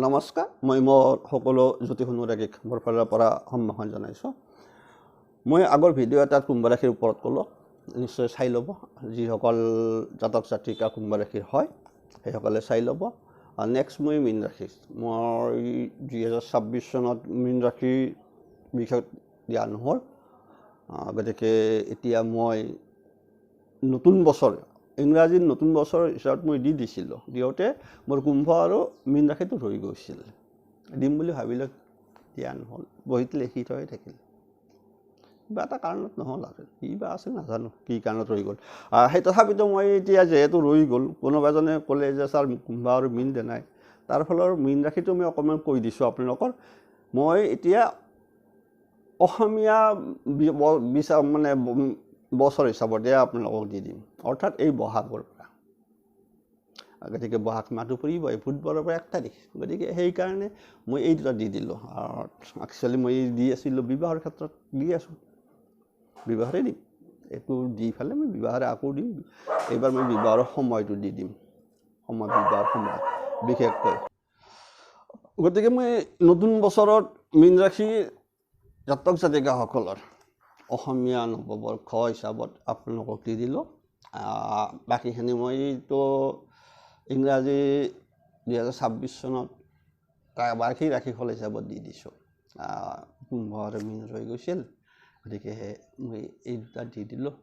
নমস্কাৰ মই মোৰ সকলো জ্যোতিষনুৰাগীক মোৰ ফালৰ পৰা সম্ভাষণ জনাইছোঁ মই আগৰ ভিডিঅ' এটাত কুম্ভ ৰাশিৰ ওপৰত ক'লোঁ নিশ্চয় চাই ল'ব যিসকল জাতক জাতিকা কুম্ভ ৰাশিৰ হয় সেইসকলে চাই ল'ব আৰু নেক্সট মই মীন ৰাশি মই 2026 চনত মীন ৰাশিৰ বিষয়ত দিয়া নহ'ল গতিকে এতিয়া মই নতুন বছৰ ইংৰাজীৰ নতুন বছৰ হিচাপত মই দিছিলোঁ দিওঁতে মোৰ কুম্ভ আৰু মীন ৰাশিটো ৰৈ গৈছিল দিম বুলি ভাবিলে দিয়া নহ'ল বহিত লিখি থৈ থাকিল কিবা এটা কাৰণত নহ'ল আৰু কিবা আছে নাজানো কি কাৰণত ৰৈ গ'ল সেই তথাপিতো মই এতিয়া যিহেতু ৰৈ গ'ল কোনোবা এজনে ক'লে যে ছাৰ কুম্ভ আৰু মীন দে নাই তাৰ ফলৰ মীন ৰাশিটো মই অকণমান কৈ দিছোঁ আপোনালোকৰ মই এতিয়া অসমীয়া মানে বছৰ হিচাপতে আপোনালোকক দি দিম অৰ্থাৎ এই বহাগৰ পৰা গতিকে বহাগ মাহটো পৰিব এই বুধবাৰৰ পৰা 1 তাৰিখ গতিকে সেইকাৰণে মই এই দুটা দি দিলোঁ একচুৱেলি মই দি আছিলোঁ বিবাহৰ ক্ষেত্ৰত দি আছোঁ বিবাহৰে দিম এইটো দি পেলাই মই বিবাহৰে আকৌ দিম এইবাৰ মই বিবাহৰ সময়টো দি দিম বিবাহৰ সময় বিশেষকৈ গতিকে মই নতুন বছৰত মীন ৰাশি জাতক জাতিকাসকলৰ অসমীয়া নৱবৰ্ষ হিচাপত আপোনালোকক দি দিলোঁ বাকীখিনি মইতো ইংৰাজী 2026 চনত বাৰ্ষিক ৰাশিফল হিচাপত দি দিছোঁ কুম্ভ আৰু মীন ৰৈ গৈছিল গতিকে মই এই দুটা দি দিলোঁ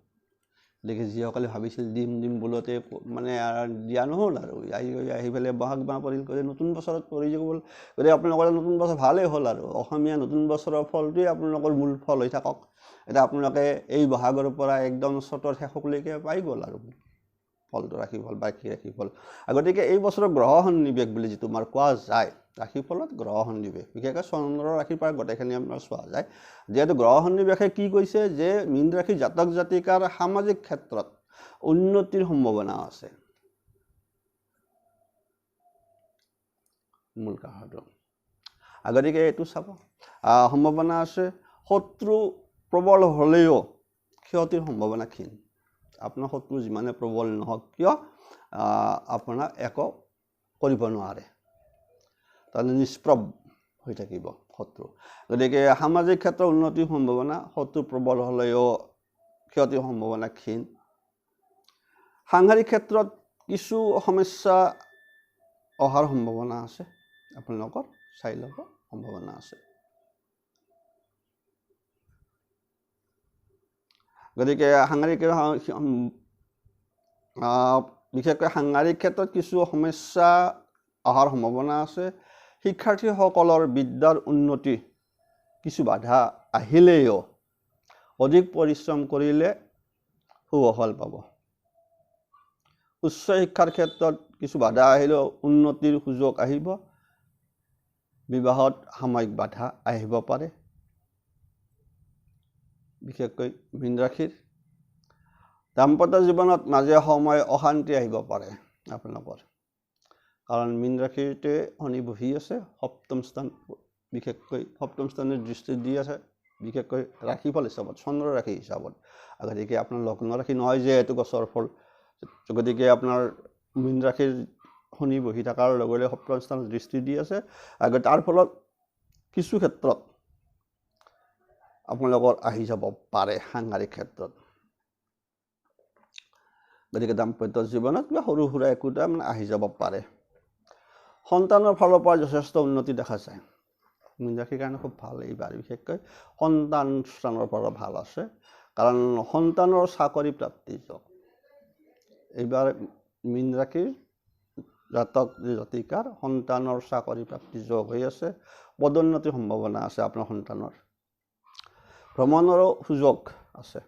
গতিকে যিসকলে ভাবিছিল দিম বোলোতে মানে দিয়া নহ'ল আৰু আহি পেলাই বহাগ মাহ পৰিল কৰি নতুন বছৰত পৰি গ'ল গতিকে আপোনালোকৰ নতুন বছৰ ভালেই হ'ল আৰু অসমীয়া নতুন বছৰৰ ফলটোৱে আপোনালোকৰ মূল ফল হৈ থাকক এতিয়া আপোনালোকে এই বহাগৰ পৰা একদম চতৰ শেষলৈকে পাই গ'ল আৰু ফলটো ৰাশিফল বাৰ্ষিক ৰাশিফল গতিকে এই বছৰৰ গ্ৰহ সন্নিবেশ বুলি যিটো আমাৰ কোৱা যায় ৰাশিফলত গ্ৰহ সন্নিবেশ বিশেষকৈ চন্দ্ৰৰ ৰাশিৰ পৰা গোটেইখিনি আপোনাৰ চোৱা যায় যিহেতু গ্ৰহ সন্নিবেশে কি কৈছে যে মীন ৰাশি জাতক জাতিকাৰ সামাজিক ক্ষেত্ৰত উন্নতিৰ সম্ভাৱনা আছে মূল কাৰণটো গতিকে এইটো চাব সম্ভাৱনা আছে শত্ৰু প্ৰবল হ'লেও ক্ষতিৰ সম্ভাৱনা ক্ষীণ আপোনাৰ শত্ৰু যিমানে প্ৰবল নহওক কিয় আপোনাৰ একো কৰিব নোৱাৰে তাৰমানে নিষ্প্ৰভ হৈ থাকিব শত্ৰু গতিকে সামাজিক ক্ষেত্ৰত উন্নতিৰ সম্ভাৱনা শত্ৰু প্ৰবল হ'লেও ক্ষতিৰ সম্ভাৱনা ক্ষীণ সাংসাৰিক ক্ষেত্ৰত কিছু সমস্যা অহাৰ সম্ভাৱনা আছে আপোনালোকৰ চাই ল'ব সম্ভাৱনা আছে গতিকে বিশেষকৈ সাংসাৰিক ক্ষেত্ৰত কিছু সমস্যা অহাৰ সম্ভাৱনা আছে শিক্ষাৰ্থীসকলৰ বিদ্যাৰ উন্নতি কিছু বাধা আহিলেও অধিক পৰিশ্ৰম কৰিলে সুফল পাব উচ্চ শিক্ষাৰ ক্ষেত্ৰত কিছু বাধা আহিলেও উন্নতিৰ সুযোগ আহিব বিবাহত সাময়িক বাধা আহিব পাৰে বিশেষকৈ মীন ৰাশিৰ দাম্পত্য জীৱনত মাজে সময়ে অশান্তি আহিব পাৰে আপোনালোকৰ কাৰণ মীন ৰাশিতে শনি বহি আছে সপ্তম স্থান বিশেষকৈ সপ্তম স্থানৰ দৃষ্টি দি আছে বিশেষকৈ ৰাশিফল হিচাপত চন্দ্ৰৰ ৰাশি হিচাপত গতিকে আপোনাৰ লগ্ন ৰাশি নহয় যে এইটো গছৰ ফল গতিকে আপোনাৰ মীন ৰাশিৰ শনি বহি থকাৰ লগে লগে সপ্তম স্থানত দৃষ্টি দি আছে তাৰ ফলত কিছু ক্ষেত্ৰত আপোনালোকৰ আহি যাব পাৰে সাংসাৰিক ক্ষেত্ৰত গতিকে দাম্পত্য জীৱনত কিবা সৰু সুৰা একোটা মানে আহি যাব পাৰে সন্তানৰ ফালৰ পৰা যথেষ্ট উন্নতি দেখা যায় মীন ৰাশিৰ কাৰণে খুব ভাল এইবাৰ বিশেষকৈ সন্তান স্থানৰ পৰা ভাল আছে কাৰণ সন্তানৰ চাকৰি প্ৰাপ্তি যোগ এইবাৰ মীন ৰাশিৰ জাতক জাতিকাৰ সন্তানৰ চাকৰি প্ৰাপ্তি যোগ হৈ আছে পদোন্নতিৰ সম্ভাৱনা আছে আপোনাৰ সন্তানৰ ভ্ৰমণৰো সুযোগ আছে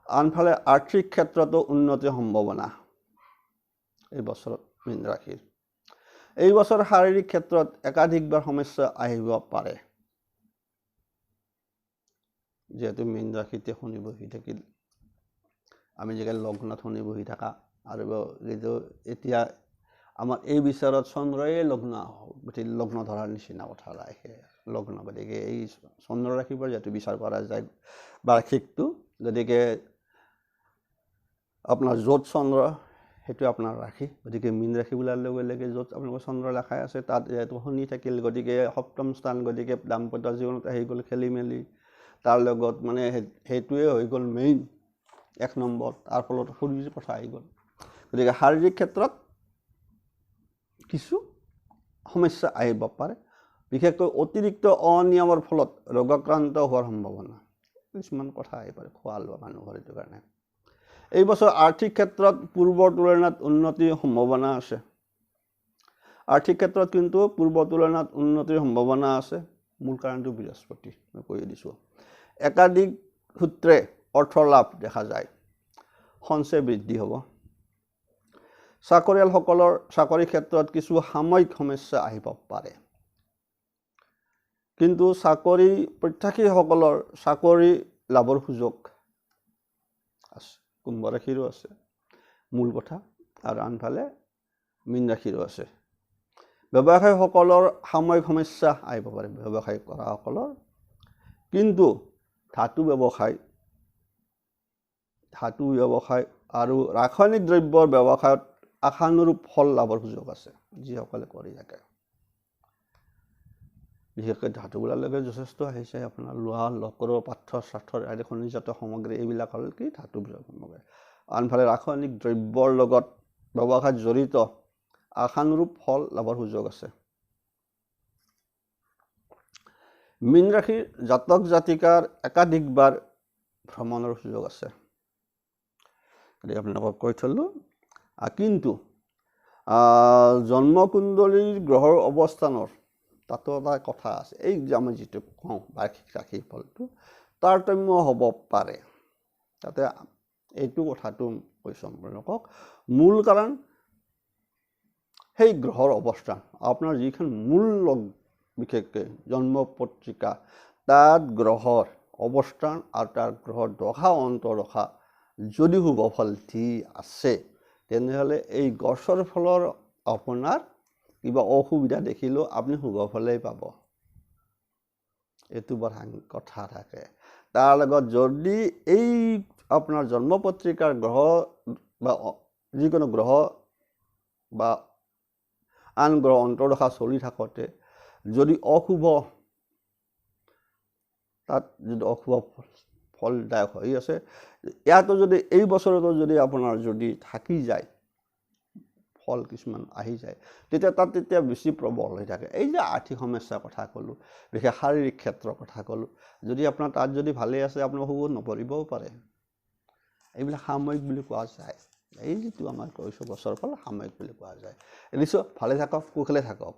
আনফালে আৰ্থিক ক্ষেত্ৰতো উন্নতিৰ সম্ভাৱনা এই বছৰত মীন ৰাশিৰ এই বছৰ শাৰীৰিক ক্ষেত্ৰত একাধিকবাৰ সমস্যা আহিব পাৰে যিহেতু মীন ৰাশিতে শনি বহি থাকিল আমি যেনে লগ্নত শনি বহি থকা আৰু এতিয়া আমাৰ এই বিচাৰত চন্দ্ৰই লগ্ন ধৰাৰ নিচিনা কথা ৰাখে লগ্ন গতিকে এই চন্দ্ৰ ৰাশিৰ পৰা যিহেতু বিচাৰ কৰা যায় বাৰ্ষিকটো গতিকে আপোনাৰ য'ত চন্দ্ৰ সেইটো আপোনাৰ ৰাশি গতিকে মীন ৰাশি বোলাৰ লগে লগে য'ত আপোনালোকৰ চন্দ্ৰলেখাই আছে তাত যিহেতু শনি থাকিল গতিকে সপ্তম স্থান গতিকে দাম্পত্য জীৱনত আহি গ'ল খেলি মেলি তাৰ লগত মানে সেইটোৱে হৈ গ'ল মেইন 1 নম্বৰ তাৰ ফলত শৰীৰ কথা আহি গ'ল গতিকে শাৰীৰিক ক্ষেত্ৰত কিছু সমস্যা আহিব পাৰে বিশেষকৈ অতিৰিক্ত অনিয়মৰ ফলত ৰোগাক্ৰান্ত হোৱাৰ সম্ভাৱনা কিছুমান কথা আহি পাৰে খোৱা লোৱা মানুহৰ এইটো কাৰণে এই বছৰ আৰ্থিক ক্ষেত্ৰত পূৰ্বৰ তুলনাত উন্নতিৰ সম্ভাৱনা আছে আৰ্থিক ক্ষেত্ৰত কিন্তু পূৰ্বৰ তুলনাত উন্নতিৰ সম্ভাৱনা আছে মূল কাৰণটো বৃহস্পতি মই কৈ দিছোঁ একাধিক সূত্ৰে অৰ্থ লাভ দেখা যায় সঞ্চয় বৃদ্ধি হ'ব চাকৰিয়ালসকলৰ চাকৰি ক্ষেত্ৰত কিছু সাময়িক সমস্যা আহিব পাৰে কিন্তু চাকৰি প্ৰত্যাশীসকলৰ চাকৰি লাভৰ সুযোগ আছে কুম্ভ ৰাশিৰো আছে মূল কথা আৰু আনফালে মীন ৰাশিৰো আছে ব্যৱসায়ীসকলৰ সাময়িক সমস্যা আহিব পাৰে ব্যৱসায় কৰাসকলৰ কিন্তু ধাতু ব্যৱসায় আৰু ৰাসায়নিক দ্ৰব্যৰ ব্যৱসায়ত আশানুৰূপ ফল লাভৰ সুযোগ আছে যিসকলে কৰি থাকে বিশেষকৈ ধাতু বোলাৰ লগে যথেষ্ট আহিছে আপোনাৰ লোহা লকৰ পাথৰ আদি খনিজজাত সামগ্ৰী এইবিলাক হ'ল কি ধাতু সামগ্ৰী আনফালে ৰাসায়নিক দ্ৰব্যৰ লগত ব্যৱসায়ত জড়িত আশানুৰূপ ফল লাভৰ সুযোগ আছে মীন ৰাশিৰ জাতক জাতিকাৰ একাধিকবাৰ ভ্ৰমণৰ সুযোগ আছে গতিকে আপোনালোকক কৈ থলোঁ কিন্তু জন্মকুণ্ডলীৰ গ্ৰহৰ অৱস্থানৰ তাতো এটা কথা আছে এই যে আমি যিটো কওঁ বাৰ্ষিক ৰাশিৰ ফলটো তাৰতম্য হ'ব পাৰে তাতে এইটো কথাটো কৈছোঁ আপোনালোকক মূল কাৰণ সেই গ্ৰহৰ অৱস্থান আপোনাৰ যিখন মূল লগ বিশেষকৈ জন্ম পত্ৰিকা তাত গ্ৰহৰ অৱস্থান আৰু তাৰ গ্ৰহৰ দশা অন্তৰদশা যদি শুভ ফল দি আছে তেনেহ'লে এই গছৰ ফলৰ আপোনাৰ কিবা অসুবিধা দেখিলেও আপুনি শুভ ফলেই পাব এইটো বৰ কথা থাকে তাৰ লগত যদি এই আপোনাৰ জন্ম পত্ৰিকাৰ গ্ৰহ বা যিকোনো গ্ৰহ বা আন গ্ৰহ অন্তৰদশা চলি থাকোঁতে যদি অশুভ তাত যদি অশুভ ফলদায়ক হৈ আছে ইয়াতো যদি এই বছৰতো যদি আপোনাৰ যদি থাকি যায় ফল কিছুমান আহি যায় তেতিয়া বেছি প্ৰবল হৈ থাকে এই যে আৰ্থিক সমস্যাৰ কথা ক'লোঁ বিশেষ শাৰীৰিক ক্ষেত্ৰৰ কথা ক'লোঁ যদি আপোনাৰ তাত যদি ভালে আছে আপোনাৰ শুভ নপৰিবও পাৰে এইবিলাক সাময়িক বুলি কোৱা যায় এই যিটো আমাৰ কৈছোঁ গছৰ ফল সাময়িক বুলি কোৱা যায় নিশ্চয় ভালে থাকক কুশলে থাকক